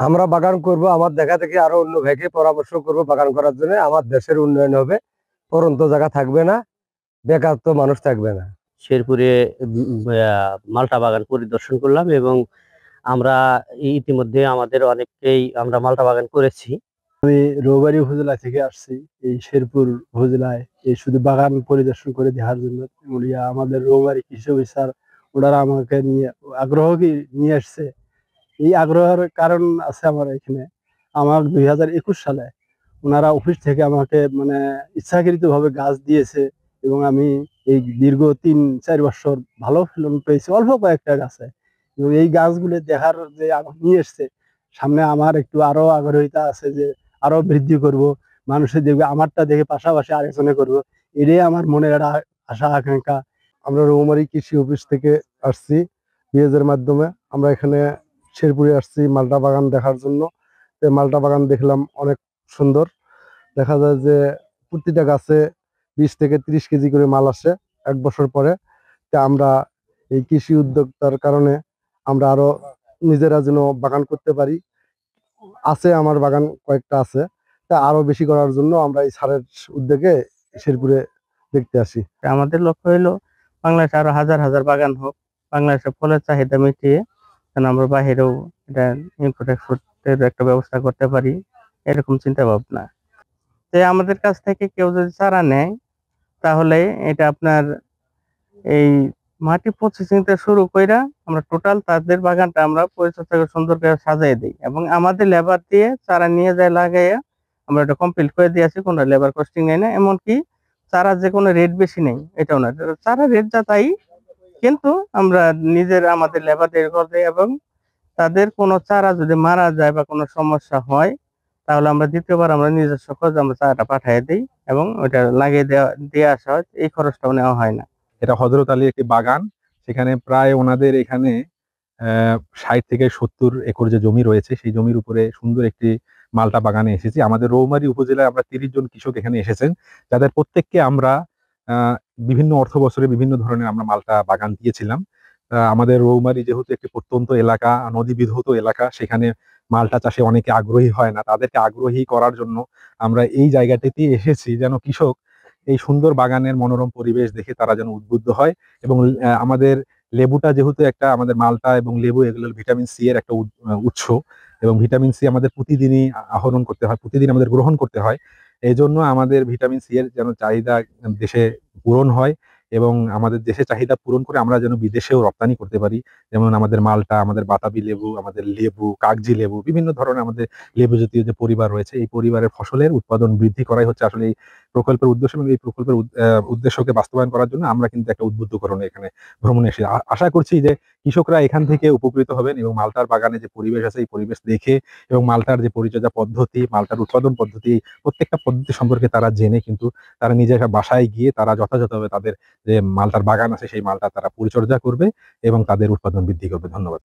আমরা বাগান করব, আমার দেখা দেখি আরো অন্য ভাইকে পরামর্শ করব বাগান করার জন্য। আমার দেশের উন্নয়ন হবে, পরন্ত জায়গা থাকবে না, বেকার তো মানুষ থাকবে না। শেরপুরে মালটা বাগান পরিদর্শন করলাম এবং আমরা ইতিমধ্যে আমাদের অনেককেই আমরা মালটা বাগান করেছি। রৌবাড়ী উপজেলা থেকে আসছি এই শেরপুর উপজেলায় এই শুধু বাগান পরিদর্শন করে দেখার জন্য। আমাদের রৌবাড়ী কৃষি অফিসার ওনারা আমাকে নিয়ে আগ্রহ নিয়ে আসছে। এই আগ্রহের কারণ আছে আমার এখানে। আমার 2021 সালে ওনারা অফিস থেকে আমাকে মানে ইচ্ছাকৃত ভাবে গাছ দিয়েছে এবং আমি এই দীর্ঘ 3-4 বছর ভালো ফলন পেয়েছি অল্প কয়েকটা গাছে। এবং এই গাছগুলো দেখার যে নিয়ে এসছে সামনে, আমার একটু আরো আগ্রহিতা আছে যে আরো বৃদ্ধি করব, মানুষের দেখবে আমারটা দেখে পাশাপাশি আরেকজনে করব। এটাই আমার মনের একটা আশা আকাঙ্ক্ষা। আমরা রৌমারী কৃষি অফিস থেকে আসছি বিএজের মাধ্যমে। আমরা এখানে শেরপুরে আসছি মালটা বাগান দেখার জন্য। মালটা বাগান দেখলাম, অনেক সুন্দর। দেখা যায় যে প্রতিটা গাছে 20 থেকে 30 কেজি করে মাল আসে 1 বছর পরে। তা আমরা এই কৃষি উদ্যোক্তার কারণে আমরা আরো নিজেরা যেন বাগান করতে পারি। আছে আমার বাগান কয়েকটা আছে, তা আরো বেশি করার জন্য আমরা এই স্যারের উদ্যোগে শেরপুরে দেখতে আসি। আমাদের লক্ষ্য হলো বাংলাদেশে আরো হাজার হাজার বাগান হোক, বাংলাদেশের ফলের চাহিদা মিটিয়ে যেন আমরা বাহিরেও এটা ইম্পোর্ট এক্সপোর্টের একটা ব্যবস্থা করতে পারি, এরকম চিন্তা ভাবনা। যে আমাদের কাছ থেকে কেউ যদি চারা নেয় তাহলে এটা আপনার এই মাটি প্রসেসিং থেকে শুরু কইরা আমরা টোটাল তাদের বাগানটা আমরা পরিচর্যা করে সুন্দর করে সাজাই দিই এবং আমাদের লেবার দিয়ে চারা নিয়ে যায় লাগাইয়া আমরা এটা কমপ্লিট করে দিয়েছি। কোনো লেবার কস্টিং নেই না, এমনকি চারা যে কোনো রেট বেশি নেই এটাও না, চারা রেট যা তাই, কিন্তু আমরা নিজের আমাদের লেবার দিয়ে করে দিই এবং তাদের কোনো চারা যদি মারা যায় বা কোনো সমস্যা হয় তাহলে আমরা দ্বিতীয়বার আমরা নিজস্ব খরচ আমরা চারাটা পাঠিয়ে দিই এবং ওইটা লাগিয়ে দিয়ে আসা হয়, এই খরচটাও নেওয়া হয় না। এটা হযরত আলীর একটি বাগান। সেখানে প্রায় ওনাদের এখানে 60 থেকে 70 একর যে জমি রয়েছে, সেই জমির উপরে সুন্দর একটি মালটা বাগানে এসেছি। আমাদের রৌমারী উপজেলায় আমরা 30 জন কৃষক এখানে এসেছেন, যাদের প্রত্যেককে আমরা বিভিন্ন অর্থ বছরে বিভিন্ন ধরনের আমরা মালটা বাগান দিয়েছিলাম। আমাদের রৌমারী যেহেতু একটি প্রত্যন্ত এলাকা, নদী বিধৌত এলাকা, সেখানে মালটা চাষে অনেকে আগ্রহী হয় না। তাদেরকে আগ্রহী করার জন্য আমরা এই জায়গাটিতে এসেছি, যেন কৃষক এই সুন্দর বাগানের মনোরম পরিবেশ দেখে তারা যেন উদ্বুদ্ধ হয়। এবং আমাদের লেবুটা যেহেতু একটা, আমাদের মালটা এবং লেবু এগুলো ভিটামিন সি এর একটা উৎস, এবং ভিটামিন সি আমাদের প্রতিদিনই আহরণ করতে হয়, প্রতিদিন আমাদের গ্রহণ করতে হয়। এই জন্য আমাদের ভিটামিন সি এর যেন চাহিদা দেশে পূরণ হয় এবং আমাদের দেশে চাহিদা পূরণ করে আমরা যেন বিদেশেও রপ্তানি করতে পারি। যেমন আমাদের মালটা, আমাদের বাতাবি লেবু, আমাদের লেবু, কাগজি লেবু, বিভিন্ন ধরনের আমাদের লেবু জাতীয় যে পরিবার রয়েছে, এই পরিবারের ফসলের উৎপাদন বৃদ্ধি করাই হচ্ছে আসলে এই প্রকল্পের উদ্দেশ্য। এবং এই প্রকল্পের উদ্দেশ্যকে বাস্তবায়ন করার জন্য আমরা কিন্তু একটা উদ্বুদ্ধকরণে এখানে ভ্রমণে এসে আশা করছি যে কৃষকরা এখান থেকে উপকৃত হবেন এবং মালটার বাগানে যে পরিবেশ আছে, এই পরিবেশ দেখে এবং মালটার যে পরিচর্যা পদ্ধতি, মালটার উৎপাদন পদ্ধতি, প্রত্যেকটা পদ্ধতি সম্পর্কে তারা জেনে কিন্তু তারা নিজের বাসায় গিয়ে তারা যথাযথভাবে তাদের যে মালটার বাগান আছে সেই মালটা তারা পরিচর্যা করবে এবং তাদের উৎপাদন বৃদ্ধি করবে। ধন্যবাদ।